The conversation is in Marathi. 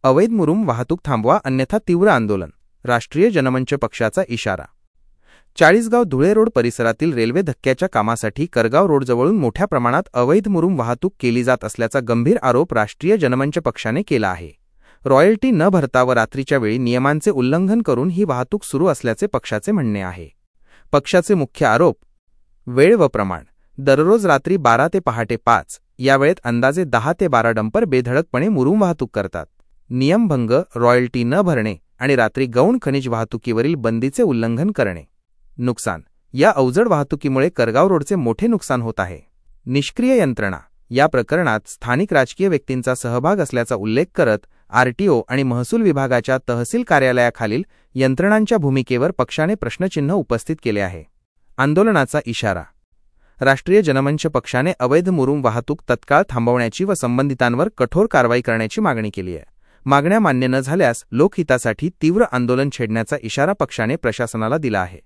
अवैध मुरुम वाहतूक थांबवा अन्यथा तीव्र आंदोलन, राष्ट्रीय जनमंच पक्षाचा इशारा। चाळीसगाव धुळे रोड परिसरातील रेल्वे धक्क्याच्या कामासाठी करगाव रोडजवळून मोठ्या प्रमाणात अवैध मुरुम वाहतूक केली जात असल्याचा गंभीर आरोप राष्ट्रीय जनमंच पक्षाने केला आहे। रॉयल्टी न भरता व रात्रीच्या वेळी नियमांचे उल्लंघन करून ही वाहतूक सुरू असल्याचे पक्षाचे म्हणणे आहे। पक्षाचे मुख्य आरोप: वेळ व प्रमाण: दररोज रात्री 12 ते पहाटे 5 या वेळेत अंदाजे 10 ते 12 डंपर बेधडकपणे मुरुम वाहतूक करतात। नियमभंग, रॉयल्टी न भरणे आणि रात्री गौण खनिज वाहतुकीवरील बंदीचे उल्लंघन करणे। नुकसान: या अवजड वाहतुकीमुळे करगाव रोडचे मोठे नुकसान होत आहे। निष्क्रिय यंत्रणा: या प्रकरणात स्थानिक राजकीय व्यक्तींचा सहभाग असल्याचा उल्लेख करत आरटीओ आणि महसूल विभागाच्या तहसील कार्यालयाखालील यंत्रणांच्या भूमिकेवर पक्षाने प्रश्नचिन्ह उपस्थित केले आहे। आंदोलनाचा इशारा: राष्ट्रीय जनमंच पक्षाने अवैध मुरुम वाहतूक तत्काळ थांबवण्याची व संबंधितांवर कठोर कारवाई करण्याची मागणी केली आहे। मागण्या मान्य न झाल्यास लोकहितासाठी तीव्र आंदोलन छेडण्याचा इशारा पक्षाने प्रशासनाला दिला आहे।